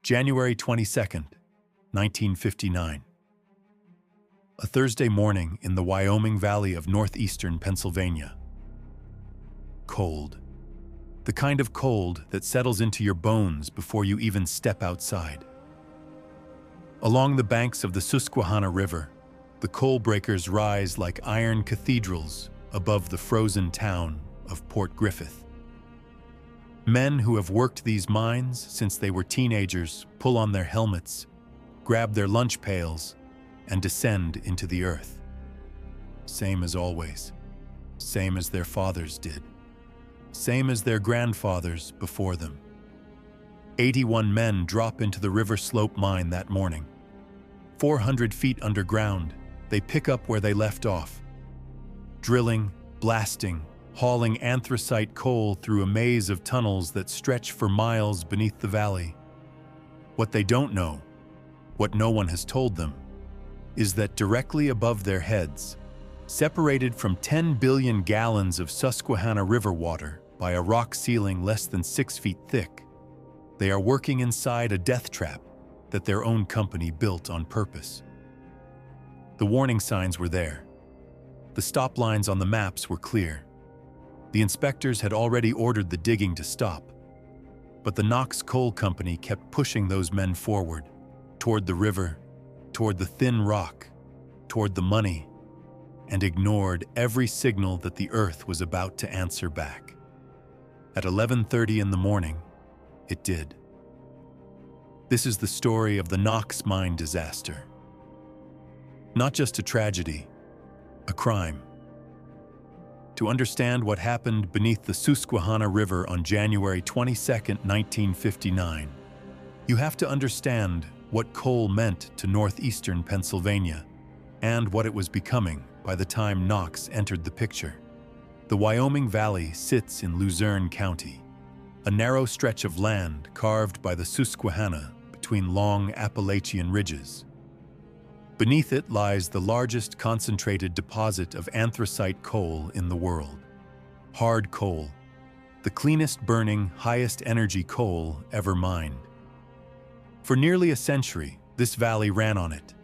January 22nd, 1959. A Thursday morning in the Wyoming Valley of northeastern Pennsylvania. Cold. The kind of cold that settles into your bones before you even step outside. Along the banks of the Susquehanna River, the coal breakers rise like iron cathedrals above the frozen town of Port Griffith. Men who have worked these mines since they were teenagers pull on their helmets, grab their lunch pails, and descend into the earth. Same as always. Same as their fathers did. Same as their grandfathers before them. 81 men drop into the River Slope mine that morning. 400 feet underground, they pick up where they left off. Drilling, blasting, hauling anthracite coal through a maze of tunnels that stretch for miles beneath the valley. What they don't know, what no one has told them, is that directly above their heads, separated from 10 billion gallons of Susquehanna River water by a rock ceiling less than 6 feet thick, they are working inside a death trap that their own company built on purpose. The warning signs were there. The stop lines on the maps were clear. The inspectors had already ordered the digging to stop, but the Knox Coal Company kept pushing those men forward, toward the river, toward the thin rock, toward the money, and ignored every signal that the earth was about to answer back. At 11:30 in the morning, it did. This is the story of the Knox mine disaster. Not just a tragedy, a crime. To understand what happened beneath the Susquehanna River on January 22, 1959, you have to understand what coal meant to northeastern Pennsylvania and what it was becoming by the time Knox entered the picture. The Wyoming Valley sits in Luzerne County, a narrow stretch of land carved by the Susquehanna between long Appalachian ridges. Beneath it lies the largest concentrated deposit of anthracite coal in the world. Hard coal, the cleanest burning, highest energy coal ever mined. For nearly a century, this valley ran on it,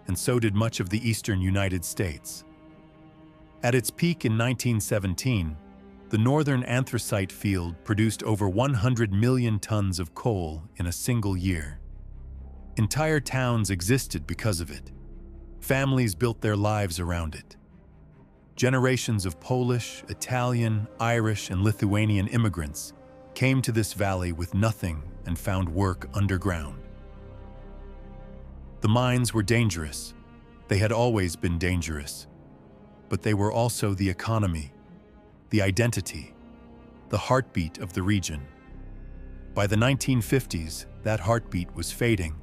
and so did much of the eastern United States. At its peak in 1917, the northern anthracite field produced over 100 million tons of coal in a single year. Entire towns existed because of it. Families built their lives around it. Generations of Polish, Italian, Irish, and Lithuanian immigrants came to this valley with nothing and found work underground. The mines were dangerous. They had always been dangerous. But they were also the economy, the identity, the heartbeat of the region. By the 1950s, that heartbeat was fading.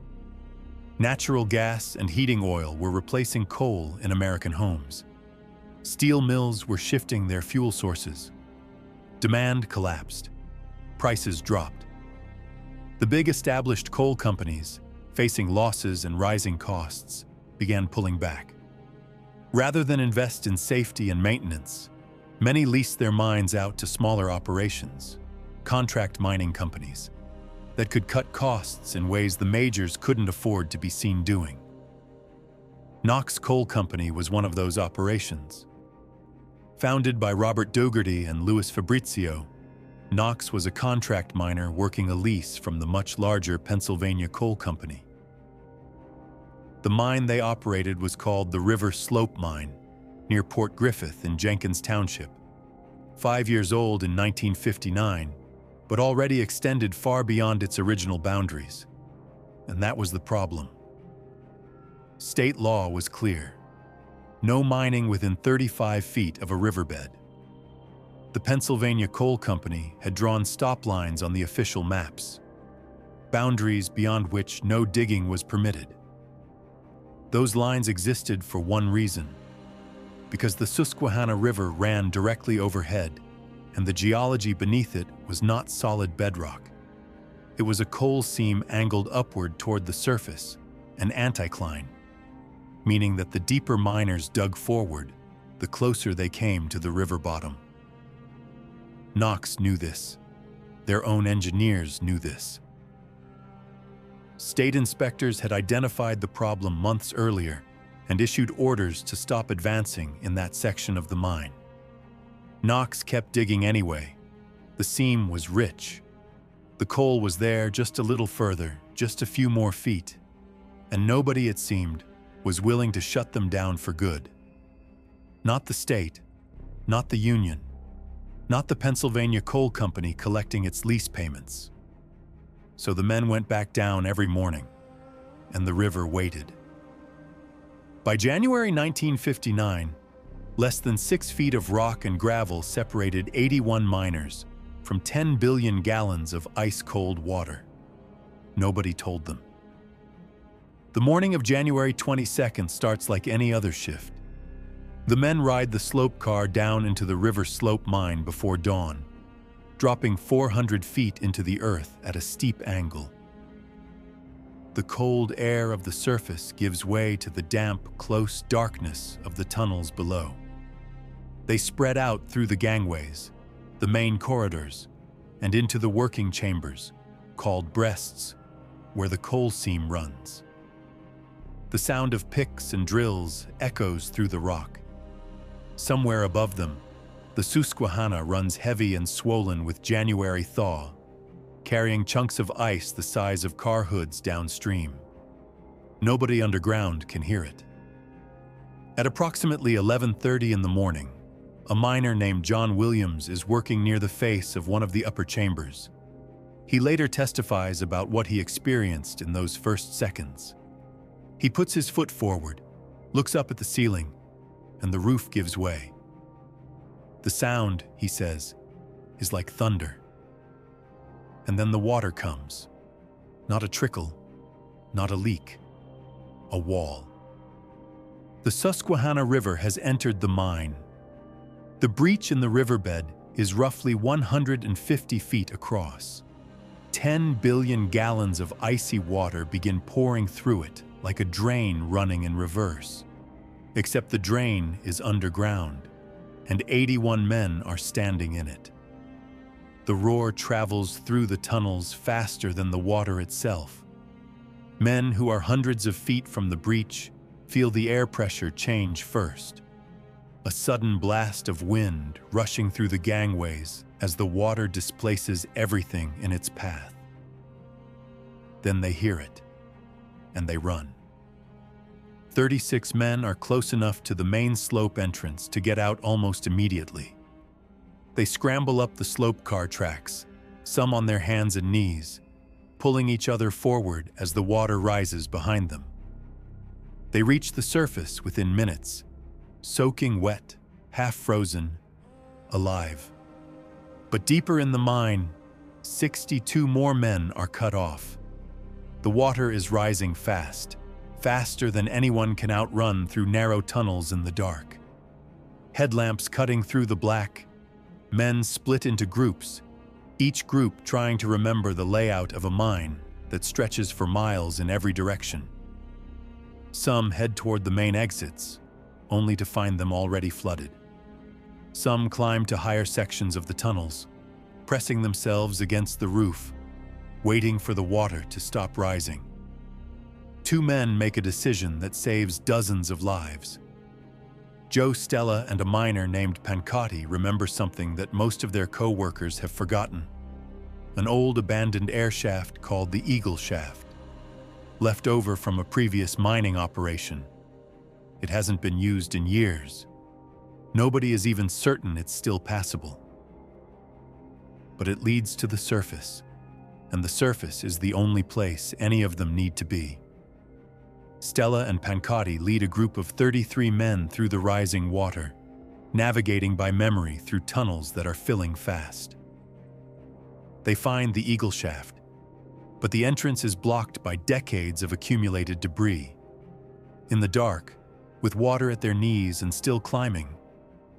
Natural gas and heating oil were replacing coal in American homes. Steel mills were shifting their fuel sources. Demand collapsed. Prices dropped. The big established coal companies, facing losses and rising costs, began pulling back. Rather than invest in safety and maintenance, many leased their mines out to smaller operations, contract mining companies, that could cut costs in ways the majors couldn't afford to be seen doing. Knox Coal Company was one of those operations. Founded by Robert Dougherty and Louis Fabrizio, Knox was a contract miner working a lease from the much larger Pennsylvania Coal Company. The mine they operated was called the River Slope Mine, near Port Griffith in Jenkins Township. 5 years old in 1959, but already extended far beyond its original boundaries. And that was the problem. State law was clear. No mining within 35 feet of a riverbed. The Pennsylvania Coal Company had drawn stop lines on the official maps, boundaries beyond which no digging was permitted. Those lines existed for one reason, because the Susquehanna River ran directly overhead, and the geology beneath it was not solid bedrock. It was a coal seam angled upward toward the surface, an anticline, meaning that the deeper miners dug forward, the closer they came to the river bottom. Knox knew this. Their own engineers knew this. State inspectors had identified the problem months earlier and issued orders to stop advancing in that section of the mine. Knox kept digging anyway. The seam was rich. The coal was there just a little further, just a few more feet, and nobody, it seemed, was willing to shut them down for good. Not the state, not the union, not the Pennsylvania Coal Company collecting its lease payments. So the men went back down every morning, and the river waited. By January 1959, less than 6 feet of rock and gravel separated 81 miners from 10 billion gallons of ice-cold water. Nobody told them. The morning of January 22nd starts like any other shift. The men ride the slope car down into the river slope mine before dawn, dropping 400 feet into the earth at a steep angle. The cold air of the surface gives way to the damp, close darkness of the tunnels below. They spread out through the gangways, the main corridors, and into the working chambers, called breasts, where the coal seam runs. The sound of picks and drills echoes through the rock. Somewhere above them, the Susquehanna runs heavy and swollen with January thaw, carrying chunks of ice the size of car hoods downstream. Nobody underground can hear it. At approximately 11:30 in the morning, a miner named John Williams is working near the face of one of the upper chambers. He later testifies about what he experienced in those first seconds. He puts his foot forward, looks up at the ceiling, and the roof gives way. The sound, he says, is like thunder. And then the water comes. Not a trickle, not a leak, a wall. The Susquehanna River has entered the mine. The breach in the riverbed is roughly 150 feet across. 10 billion gallons of icy water begin pouring through it like a drain running in reverse. Except the drain is underground, and 81 men are standing in it. The roar travels through the tunnels faster than the water itself. Men who are hundreds of feet from the breach feel the air pressure change first. A sudden blast of wind rushing through the gangways as the water displaces everything in its path. Then they hear it, and they run. 36 men are close enough to the main slope entrance to get out almost immediately. They scramble up the slope car tracks, some on their hands and knees, pulling each other forward as the water rises behind them. They reach the surface within minutes, soaking wet, half frozen, alive. But deeper in the mine, 62 more men are cut off. The water is rising fast, faster than anyone can outrun through narrow tunnels in the dark. Headlamps cutting through the black, men split into groups, each group trying to remember the layout of a mine that stretches for miles in every direction. Some head toward the main exits, only to find them already flooded. Some climb to higher sections of the tunnels, pressing themselves against the roof, waiting for the water to stop rising. 2 men make a decision that saves dozens of lives. Joe Stella and a miner named Pancotti remember something that most of their co-workers have forgotten. An old abandoned air shaft called the Eagle Shaft, left over from a previous mining operation. It hasn't been used in years. Nobody is even certain it's still passable. But it leads to the surface, and the surface is the only place any of them need to be. Stella and Pancotti lead a group of 33 men through the rising water, navigating by memory through tunnels that are filling fast. They find the Eagle Shaft, but the entrance is blocked by decades of accumulated debris. In the dark, with water at their knees and still climbing,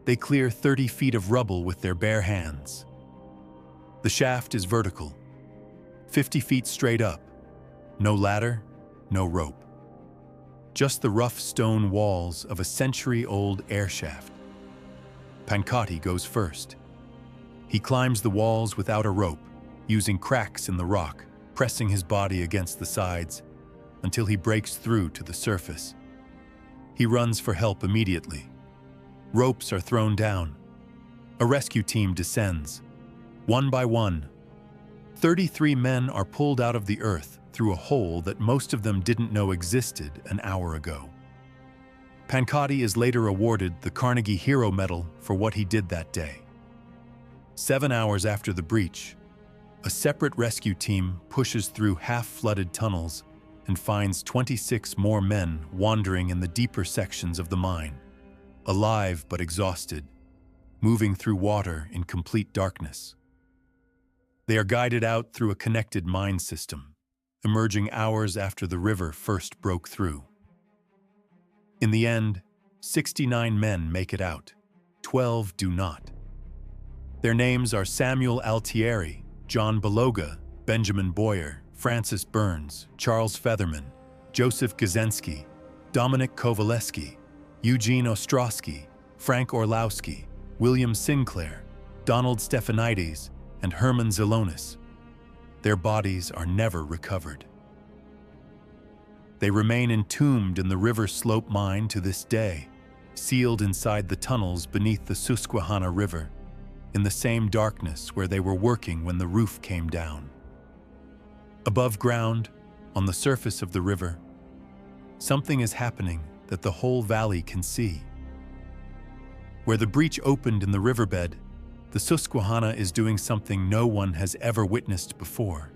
they clear 30 feet of rubble with their bare hands. The shaft is vertical, 50 feet straight up, no ladder, no rope. Just the rough stone walls of a century-old air shaft. Pancotti goes first. He climbs the walls without a rope, using cracks in the rock, pressing his body against the sides until he breaks through to the surface. He runs for help immediately. Ropes are thrown down. A rescue team descends. One by one, 33 men are pulled out of the earth through a hole that most of them didn't know existed an hour ago. Pancotti is later awarded the Carnegie Hero Medal for what he did that day. 7 hours after the breach, a separate rescue team pushes through half-flooded tunnels and finds 26 more men wandering in the deeper sections of the mine, alive but exhausted, moving through water in complete darkness. They are guided out through a connected mine system, emerging hours after the river first broke through. In the end, 69 men make it out. 12 do not. Their names are Samuel Altieri, John Beloga, Benjamin Boyer, Francis Burns, Charles Featherman, Joseph Gazensky, Dominic Kowaleski, Eugene Ostrowski, Frank Orlowski, William Sinclair, Donald Stephanidis, and Herman Zelonis. Their bodies are never recovered. They remain entombed in the river slope mine to this day, sealed inside the tunnels beneath the Susquehanna River, in the same darkness where they were working when the roof came down. Above ground, on the surface of the river, something is happening that the whole valley can see. Where the breach opened in the riverbed, the Susquehanna is doing something no one has ever witnessed before.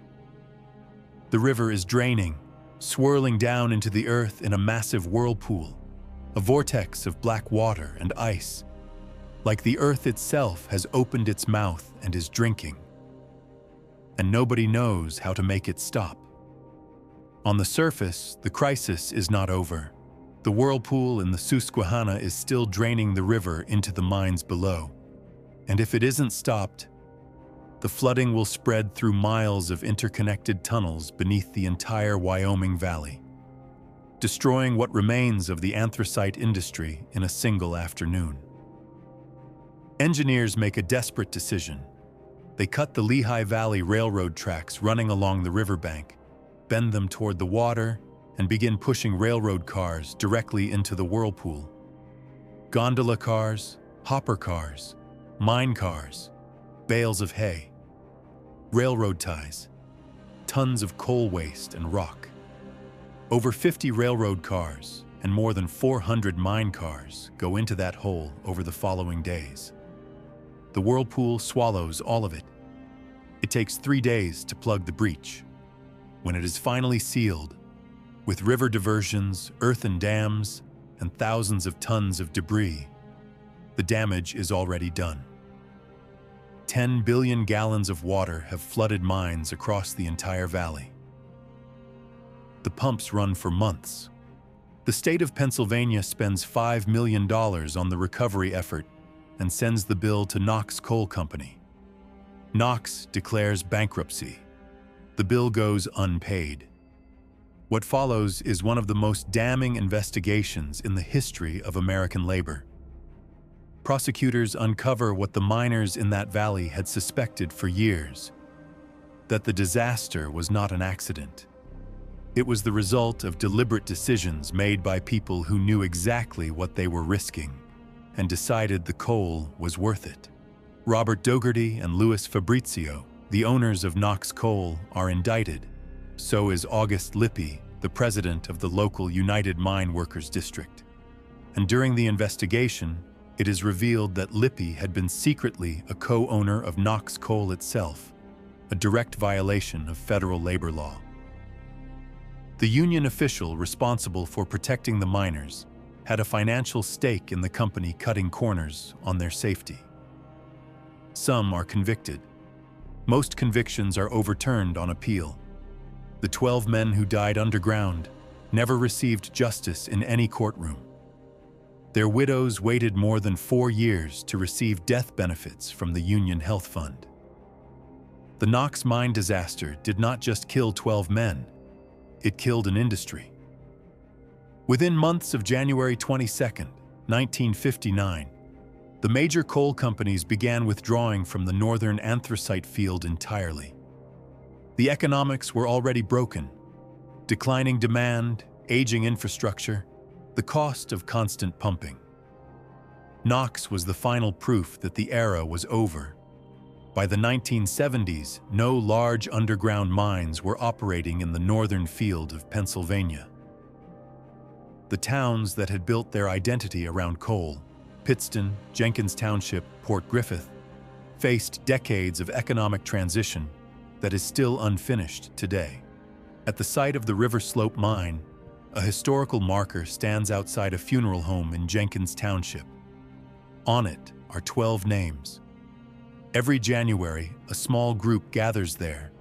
The river is draining, swirling down into the earth in a massive whirlpool, a vortex of black water and ice, like the earth itself has opened its mouth and is drinking. And nobody knows how to make it stop. On the surface, the crisis is not over. The whirlpool in the Susquehanna is still draining the river into the mines below. And if it isn't stopped, the flooding will spread through miles of interconnected tunnels beneath the entire Wyoming Valley, destroying what remains of the anthracite industry in a single afternoon. Engineers make a desperate decision. They cut the Lehigh Valley Railroad tracks running along the riverbank, bend them toward the water, and begin pushing railroad cars directly into the whirlpool. Gondola cars, hopper cars, mine cars, bales of hay, railroad ties, tons of coal waste and rock. Over 50 railroad cars and more than 400 mine cars go into that hole over the following days. The whirlpool swallows all of it. It takes 3 days to plug the breach. When it is finally sealed, with river diversions, earthen dams, and thousands of tons of debris, the damage is already done. 10 billion gallons of water have flooded mines across the entire valley. The pumps run for months. The state of Pennsylvania spends $5 million on the recovery effort and sends the bill to Knox Coal Company. Knox declares bankruptcy. The bill goes unpaid. What follows is one of the most damning investigations in the history of American labor. Prosecutors uncover what the miners in that valley had suspected for years, that the disaster was not an accident. It was the result of deliberate decisions made by people who knew exactly what they were risking and decided the coal was worth it. Robert Dougherty and Louis Fabrizio, the owners of Knox Coal, are indicted. So is August Lippy, the president of the local United Mine Workers District. And during the investigation, it is revealed that Lippy had been secretly a co-owner of Knox Coal itself, a direct violation of federal labor law. The union official responsible for protecting the miners had a financial stake in the company cutting corners on their safety. Some are convicted. Most convictions are overturned on appeal. The 12 men who died underground never received justice in any courtroom. Their widows waited more than 4 years to receive death benefits from the Union Health Fund. The Knox mine disaster did not just kill 12 men, it killed an industry. Within months of January 22, 1959, the major coal companies began withdrawing from the northern anthracite field entirely. The economics were already broken. Declining demand, aging infrastructure, the cost of constant pumping. Knox was the final proof that the era was over. By the 1970s, no large underground mines were operating in the northern field of Pennsylvania. The towns that had built their identity around coal, Pittston, Jenkins Township, Port Griffith, faced decades of economic transition that is still unfinished today. At the site of the River Slope Mine, a historical marker stands outside a funeral home in Jenkins Township. On it are 12 names. Every January, a small group gathers there.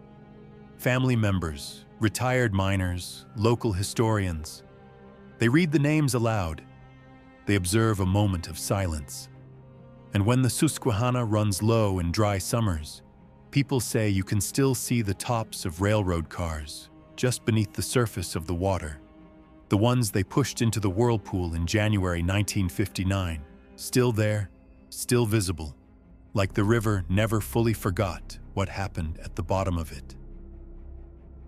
Family members, retired miners, local historians. They read the names aloud. They observe a moment of silence. And when the Susquehanna runs low in dry summers, people say you can still see the tops of railroad cars just beneath the surface of the water. The ones they pushed into the whirlpool in January 1959, still there, still visible, like the river never fully forgot what happened at the bottom of it.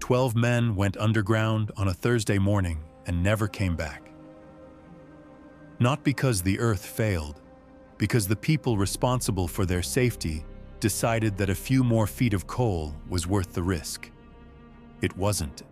12 men went underground on a Thursday morning and never came back. Not because the earth failed, because the people responsible for their safety decided that a few more feet of coal was worth the risk. It wasn't